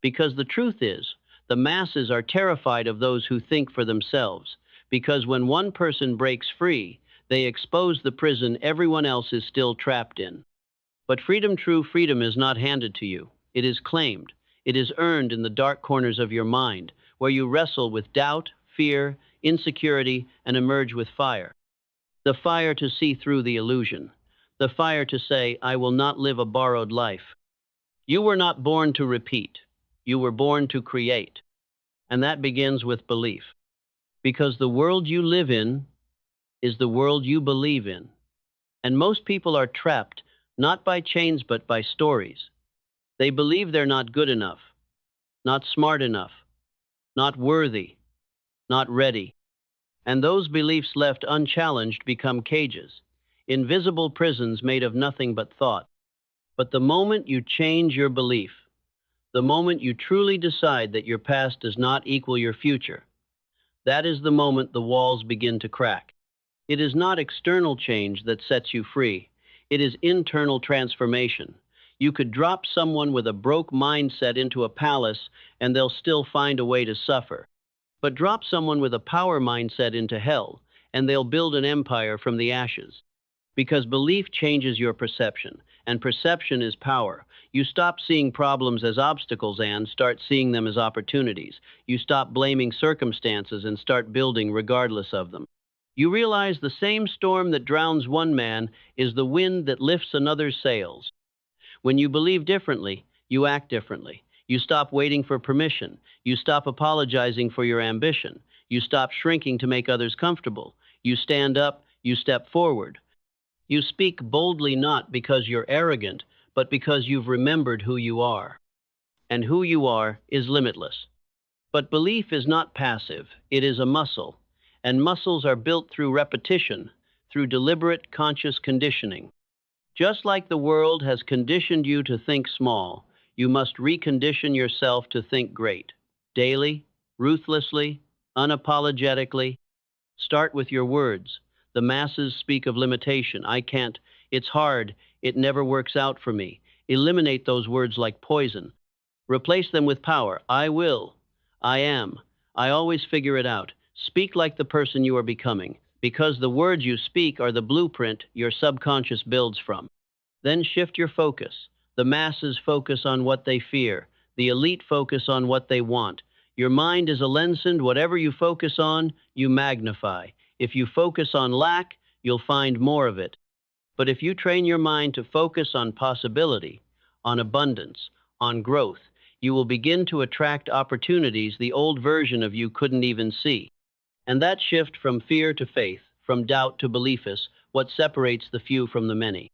[SPEAKER 1] Because the truth is, the masses are terrified of those who think for themselves, because when one person breaks free, they expose the prison everyone else is still trapped in. But true freedom is not handed to you. It is claimed. It is earned in the dark corners of your mind, where you wrestle with doubt, fear, insecurity, and emerge with fire. The fire to see through the illusion. The fire to say, I will not live a borrowed life. You were not born to repeat. You were born to create. And that begins with belief. Because the world you live in is the world you believe in. And most people are trapped, not by chains but by stories. They believe they're not good enough, not smart enough, not worthy, not ready. And those beliefs left unchallenged become cages, invisible prisons made of nothing but thought. But the moment you change your belief, the moment you truly decide that your past does not equal your future, that is the moment the walls begin to crack. It is not external change that sets you free. It is internal transformation. You could drop someone with a broke mindset into a palace and they'll still find a way to suffer. But drop someone with a power mindset into hell and they'll build an empire from the ashes. Because belief changes your perception, and perception is power. You stop seeing problems as obstacles and start seeing them as opportunities. You stop blaming circumstances and start building regardless of them. You realize the same storm that drowns one man is the wind that lifts another's sails. When you believe differently, you act differently. You stop waiting for permission. You stop apologizing for your ambition. You stop shrinking to make others comfortable. You stand up, you step forward. You speak boldly not because you're arrogant, but because you've remembered who you are. And who you are is limitless. But belief is not passive, it is a muscle. And muscles are built through repetition, through deliberate, conscious conditioning. Just like the world has conditioned you to think small, you must recondition yourself to think great. Daily, ruthlessly, unapologetically. Start with your words. The masses speak of limitation. I can't. It's hard. It never works out for me. Eliminate those words like poison. Replace them with power. I will. I am. I always figure it out. Speak like the person you are becoming, because the words you speak are the blueprint your subconscious builds from. Then shift your focus. The masses focus on what they fear. The elite focus on what they want. Your mind is a lens, and whatever you focus on, you magnify. If you focus on lack, you'll find more of it. But if you train your mind to focus on possibility, on abundance, on growth, you will begin to attract opportunities the old version of you couldn't even see. And that shift from fear to faith, from doubt to belief is what separates the few from the many.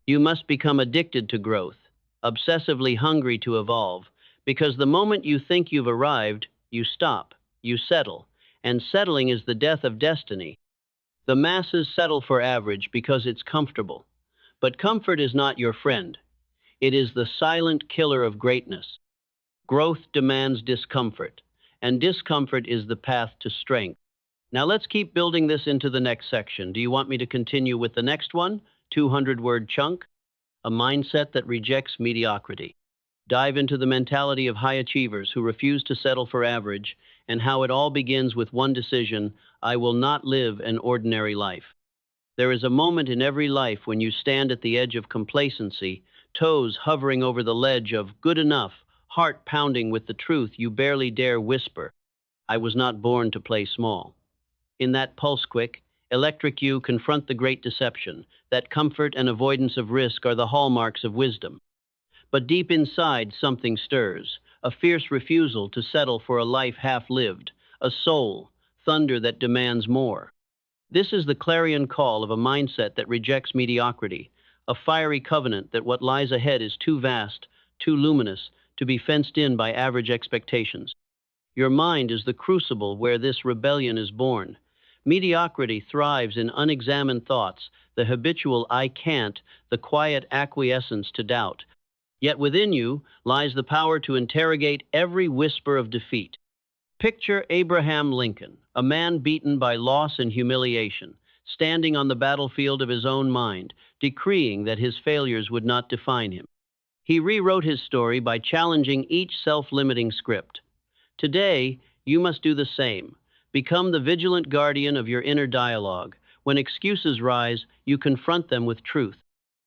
[SPEAKER 1] You must become addicted to growth, obsessively hungry to evolve, because the moment you think you've arrived, you stop, you settle, and settling is the death of destiny. The masses settle for average because it's comfortable. But comfort is not your friend. It is the silent killer of greatness. Growth demands discomfort, and discomfort is the path to strength. Now let's keep building this into the next section. Do you want me to continue with the next one? 200-word chunk? A mindset that rejects mediocrity. Dive into the mentality of high achievers who refuse to settle for average and how it all begins with one decision: I will not live an ordinary life. There is a moment in every life when you stand at the edge of complacency, toes hovering over the ledge of good enough, heart pounding with the truth you barely dare whisper. I was not born to play small. In that pulse-quick, electric you confront the great deception, that comfort and avoidance of risk are the hallmarks of wisdom. But deep inside something stirs, a fierce refusal to settle for a life half-lived, a soul, thunder that demands more. This is the clarion call of a mindset that rejects mediocrity, a fiery covenant that what lies ahead is too vast, too luminous, to be fenced in by average expectations. Your mind is the crucible where this rebellion is born. Mediocrity thrives in unexamined thoughts, the habitual I can't, the quiet acquiescence to doubt. Yet within you lies the power to interrogate every whisper of defeat. Picture Abraham Lincoln, a man beaten by loss and humiliation, standing on the battlefield of his own mind, decreeing that his failures would not define him. He rewrote his story by challenging each self-limiting script. Today, you must do the same. Become the vigilant guardian of your inner dialogue. When excuses rise, you confront them with truth.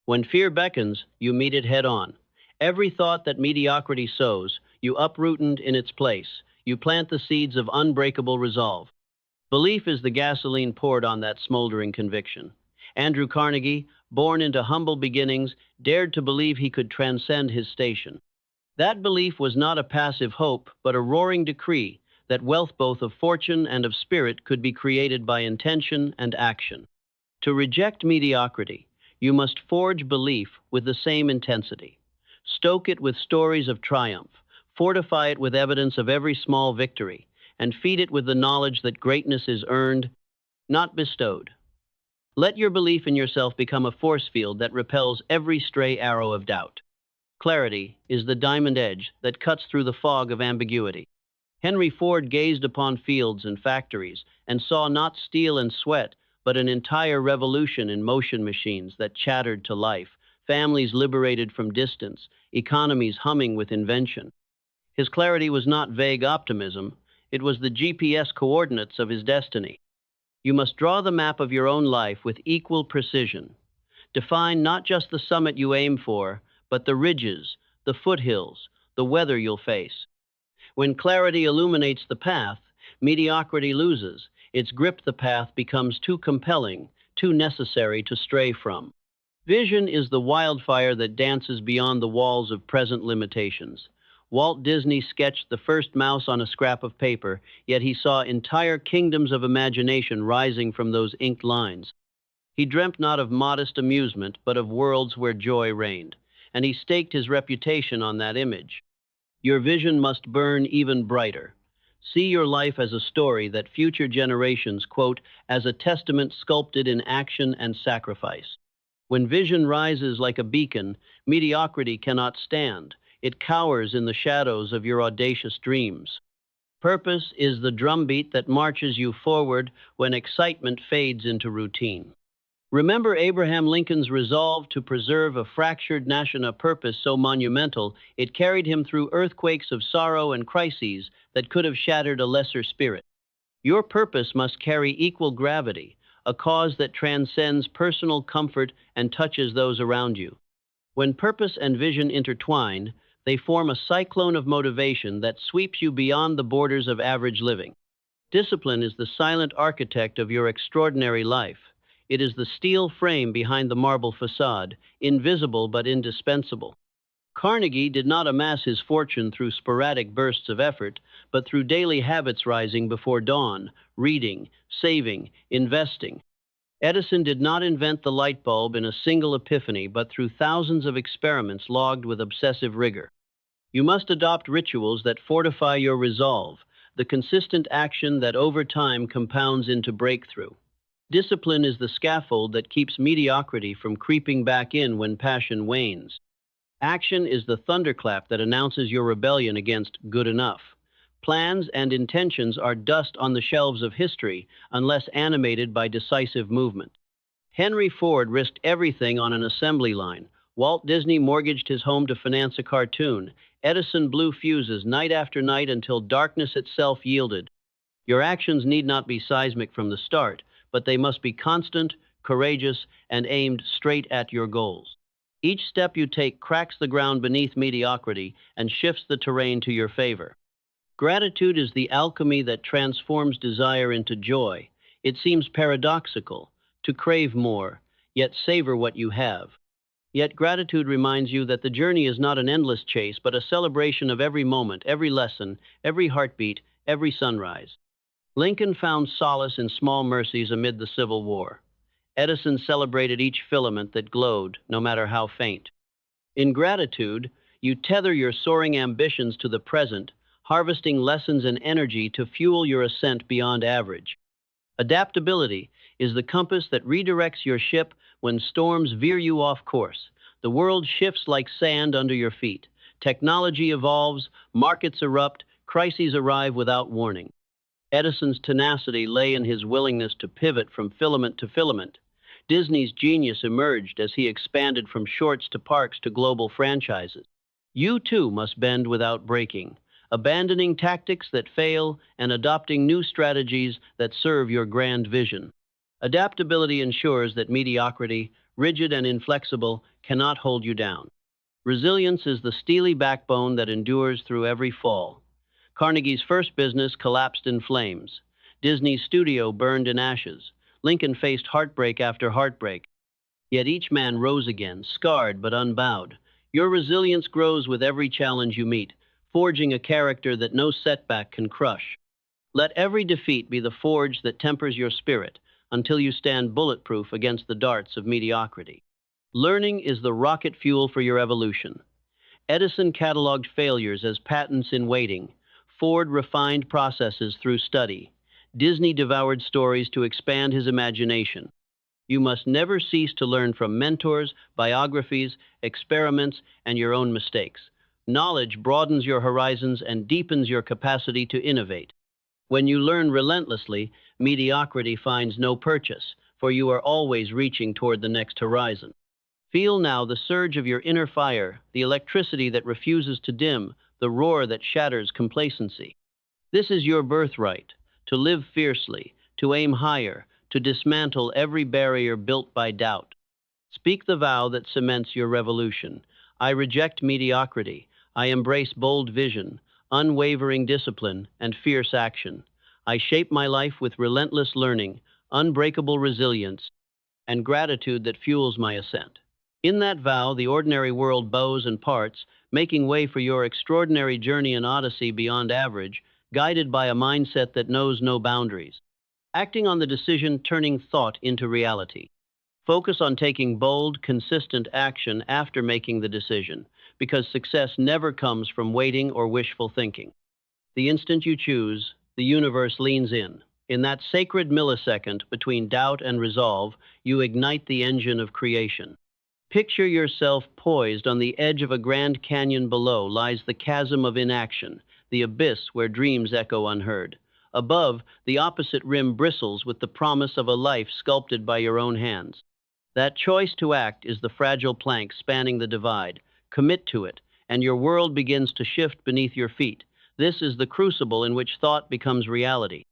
[SPEAKER 1] When fear beckons, you meet it head on. Every thought that mediocrity sows, you uproot in its place. You plant the seeds of unbreakable resolve. Belief is the gasoline poured on that smoldering conviction. Andrew Carnegie, born into humble beginnings, dared to believe he could transcend his station. That belief was not a passive hope, but a roaring decree that wealth both of fortune and of spirit could be created by intention and action. To reject mediocrity, you must forge belief with the same intensity. Stoke it with stories of triumph, fortify it with evidence of every small victory, and feed it with the knowledge that greatness is earned, not bestowed. Let your belief in yourself become a force field that repels every stray arrow of doubt. Clarity is the diamond edge that cuts through the fog of ambiguity. Henry Ford gazed upon fields and factories and saw not steel and sweat, but an entire revolution in motion machines that chattered to life, families liberated from distance, economies humming with invention. His clarity was not vague optimism, it was the GPS coordinates of his destiny. You must draw the map of your own life with equal precision. Define not just the summit you aim for, but the ridges, the foothills, the weather you'll face. When clarity illuminates the path, mediocrity loses. Its grip the path becomes too compelling, too necessary to stray from. Vision is the wildfire that dances beyond the walls of present limitations. Walt Disney sketched the first mouse on a scrap of paper, yet he saw entire kingdoms of imagination rising from those inked lines. He dreamt not of modest amusement, but of worlds where joy reigned, and he staked his reputation on that image. Your vision must burn even brighter. See your life as a story that future generations quote as a testament sculpted in action and sacrifice. When vision rises like a beacon, mediocrity cannot stand. It cowers in the shadows of your audacious dreams. Purpose is the drumbeat that marches you forward when excitement fades into routine. Remember Abraham Lincoln's resolve to preserve a fractured nation, a purpose so monumental it carried him through earthquakes of sorrow and crises that could have shattered a lesser spirit. Your purpose must carry equal gravity, a cause that transcends personal comfort and touches those around you. When purpose and vision intertwine, they form a cyclone of motivation that sweeps you beyond the borders of average living. Discipline is the silent architect of your extraordinary life. It is the steel frame behind the marble facade, invisible but indispensable. Carnegie did not amass his fortune through sporadic bursts of effort, but through daily habits rising before dawn, reading, saving, investing. Edison did not invent the light bulb in a single epiphany, but through thousands of experiments logged with obsessive rigor. You must adopt rituals that fortify your resolve, the consistent action that over time compounds into breakthrough. Discipline is the scaffold that keeps mediocrity from creeping back in when passion wanes. Action is the thunderclap that announces your rebellion against good enough. Plans and intentions are dust on the shelves of history unless animated by decisive movement. Henry Ford risked everything on an assembly line. Walt Disney mortgaged his home to finance a cartoon. Edison blew fuses night after night until darkness itself yielded. Your actions need not be seismic from the start, but they must be constant, courageous, and aimed straight at your goals. Each step you take cracks the ground beneath mediocrity and shifts the terrain to your favor. Gratitude is the alchemy that transforms desire into joy. It seems paradoxical to crave more, yet savor what you have. Yet gratitude reminds you that the journey is not an endless chase, but a celebration of every moment, every lesson, every heartbeat, every sunrise. Lincoln found solace in small mercies amid the Civil War. Edison celebrated each filament that glowed, no matter how faint. In gratitude, you tether your soaring ambitions to the present, harvesting lessons and energy to fuel your ascent beyond average. Adaptability is the compass that redirects your ship when storms veer you off course. The world shifts like sand under your feet. Technology evolves, markets erupt, crises arrive without warning. Edison's tenacity lay in his willingness to pivot from filament to filament. Disney's genius emerged as he expanded from shorts to parks to global franchises. You too must bend without breaking, abandoning tactics that fail and adopting new strategies that serve your grand vision. Adaptability ensures that mediocrity, rigid and inflexible, cannot hold you down. Resilience is the steely backbone that endures through every fall. Carnegie's first business collapsed in flames. Disney's studio burned in ashes. Lincoln faced heartbreak after heartbreak. Yet each man rose again, scarred but unbowed. Your resilience grows with every challenge you meet, forging a character that no setback can crush. Let every defeat be the forge that tempers your spirit until you stand bulletproof against the darts of mediocrity. Learning is the rocket fuel for your evolution. Edison cataloged failures as patents in waiting. Ford refined processes through study. Disney devoured stories to expand his imagination. You must never cease to learn from mentors, biographies, experiments, and your own mistakes. Knowledge broadens your horizons and deepens your capacity to innovate. When you learn relentlessly, mediocrity finds no purchase, for you are always reaching toward the next horizon. Feel now the surge of your inner fire, the electricity that refuses to dim, the roar that shatters complacency. This is your birthright, to live fiercely, to aim higher, to dismantle every barrier built by doubt. Speak the vow that cements your revolution. I reject mediocrity. I embrace bold vision, unwavering discipline, and fierce action. I shape my life with relentless learning, unbreakable resilience, and gratitude that fuels my ascent. In that vow, the ordinary world bows and parts, making way for your extraordinary journey and odyssey beyond average, guided by a mindset that knows no boundaries. Acting on the decision, turning thought into reality. Focus on taking bold, consistent action after making the decision, because success never comes from waiting or wishful thinking. The instant you choose, the universe leans in. In that sacred millisecond between doubt and resolve, you ignite the engine of creation. Picture yourself poised on the edge of a grand canyon. Below lies the chasm of inaction, the abyss where dreams echo unheard. Above, the opposite rim bristles with the promise of a life sculpted by your own hands. That choice to act is the fragile plank spanning the divide. Commit to it, and your world begins to shift beneath your feet. This is the crucible in which thought becomes reality.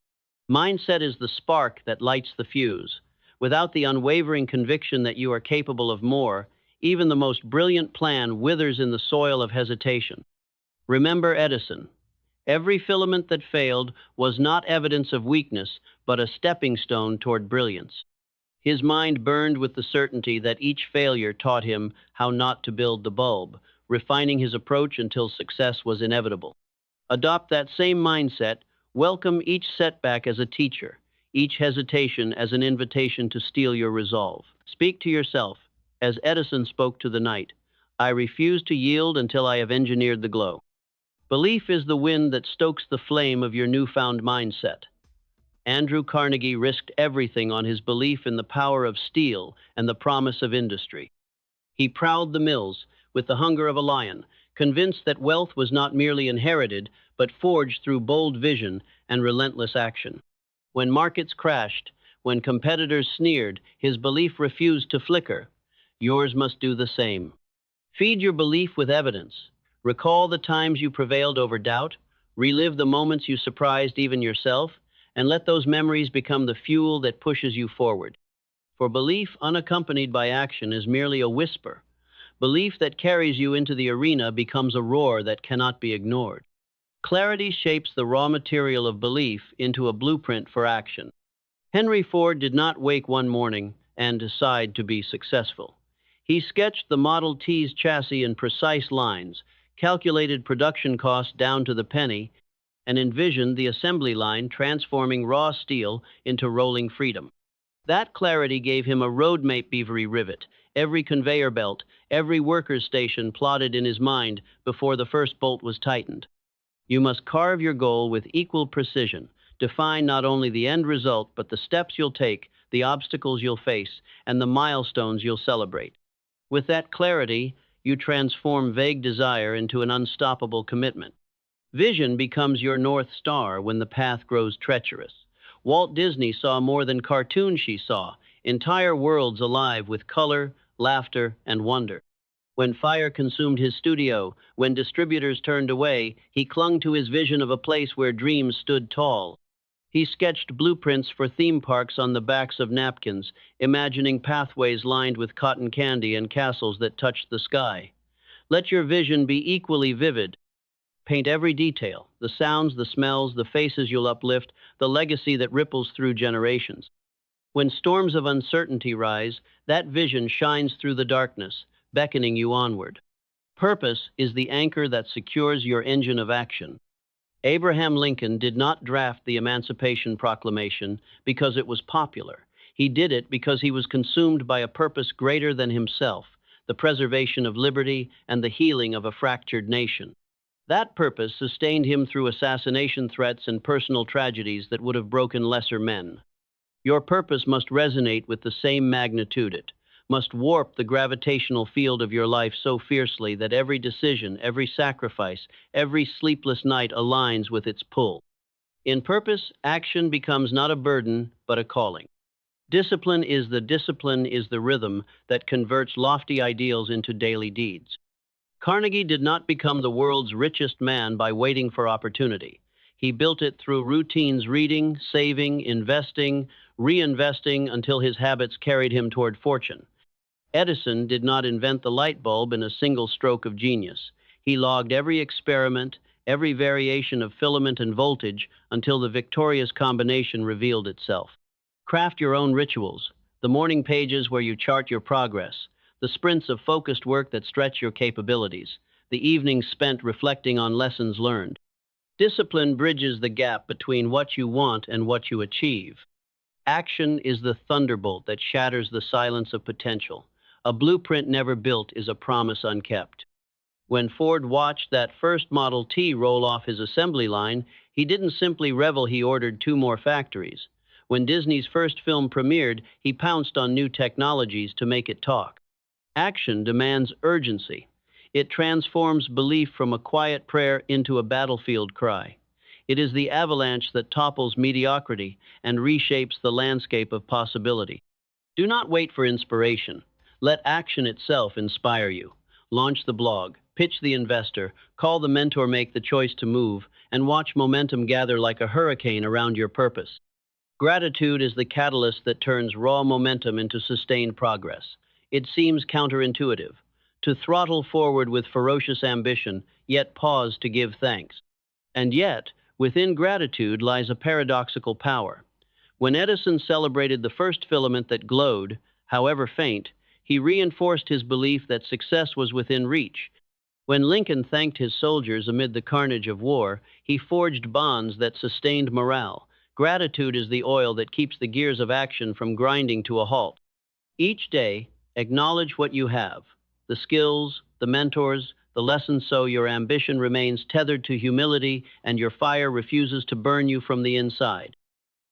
[SPEAKER 1] Mindset is the spark that lights the fuse. Without the unwavering conviction that you are capable of more, even the most brilliant plan withers in the soil of hesitation. Remember Edison. Every filament that failed was not evidence of weakness, but a stepping stone toward brilliance. His mind burned with the certainty that each failure taught him how not to build the bulb, refining his approach until success was inevitable. Adopt that same mindset, welcome each setback as a teacher, each hesitation as an invitation to steel your resolve. Speak to yourself, as Edison spoke to the night, I refuse to yield until I have engineered the glow. Belief is the wind that stokes the flame of your newfound mindset. Andrew Carnegie risked everything on his belief in the power of steel and the promise of industry. He prowled the mills with the hunger of a lion, convinced that wealth was not merely inherited, but forged through bold vision and relentless action. When markets crashed, when competitors sneered, his belief refused to flicker. Yours must do the same. Feed your belief with evidence. Recall the times you prevailed over doubt, relive the moments you surprised even yourself, and let those memories become the fuel that pushes you forward. For belief unaccompanied by action is merely a whisper. Belief that carries you into the arena becomes a roar that cannot be ignored. Clarity shapes the raw material of belief into a blueprint for action. Henry Ford did not wake one morning and decide to be successful. He sketched the Model T's chassis in precise lines, calculated production costs down to the penny, and envisioned the assembly line transforming raw steel into rolling freedom. That clarity gave him a roadmap beavery rivet, every conveyor belt, every worker's station plotted in his mind before the first bolt was tightened. You must carve your goal with equal precision, define not only the end result, but the steps you'll take, the obstacles you'll face, and the milestones you'll celebrate. With that clarity, you transform vague desire into an unstoppable commitment. Vision becomes your North Star when the path grows treacherous. Walt Disney saw more than cartoons she saw, entire worlds alive with color, laughter, and wonder. When fire consumed his studio, when distributors turned away, he clung to his vision of a place where dreams stood tall. He sketched blueprints for theme parks on the backs of napkins, imagining pathways lined with cotton candy and castles that touched the sky. Let your vision be equally vivid. Paint every detail, the sounds, the smells, the faces you'll uplift, the legacy that ripples through generations. When storms of uncertainty rise, that vision shines through the darkness, beckoning you onward. Purpose is the anchor that secures your engine of action. Abraham Lincoln did not draft the Emancipation Proclamation because it was popular. He did it because he was consumed by a purpose greater than himself, the preservation of liberty and the healing of a fractured nation. That purpose sustained him through assassination threats and personal tragedies that would have broken lesser men. Your purpose must resonate with the same magnitude. It must warp the gravitational field of your life so fiercely that every decision, every sacrifice, every sleepless night aligns with its pull. In purpose, action becomes not a burden, but a calling. Discipline is the rhythm that converts lofty ideals into daily deeds. Carnegie did not become the world's richest man by waiting for opportunity. He built it through routines reading, saving, investing, reinvesting until his habits carried him toward fortune. Edison did not invent the light bulb in a single stroke of genius. He logged every experiment, every variation of filament and voltage until the victorious combination revealed itself. Craft your own rituals, the morning pages where you chart your progress, the sprints of focused work that stretch your capabilities, the evenings spent reflecting on lessons learned. Discipline bridges the gap between what you want and what you achieve. Action is the thunderbolt that shatters the silence of potential. A blueprint never built is a promise unkept. When Ford watched that first Model T roll off his assembly line, he didn't simply revel, he ordered two more factories. When Disney's first film premiered, he pounced on new technologies to make it talk. Action demands urgency. It transforms belief from a quiet prayer into a battlefield cry. It is the avalanche that topples mediocrity and reshapes the landscape of possibility. Do not wait for inspiration. Let action itself inspire you. Launch the blog, pitch the investor, call the mentor, make the choice to move, and watch momentum gather like a hurricane around your purpose. Gratitude is the catalyst that turns raw momentum into sustained progress. It seems counterintuitive to throttle forward with ferocious ambition, yet pause to give thanks. And yet, within gratitude lies a paradoxical power. When Edison celebrated the first filament that glowed, however faint, he reinforced his belief that success was within reach. When Lincoln thanked his soldiers amid the carnage of war, he forged bonds that sustained morale. Gratitude is the oil that keeps the gears of action from grinding to a halt. Each day, acknowledge what you have, the skills, the mentors, the lessons, so your ambition remains tethered to humility and your fire refuses to burn you from the inside.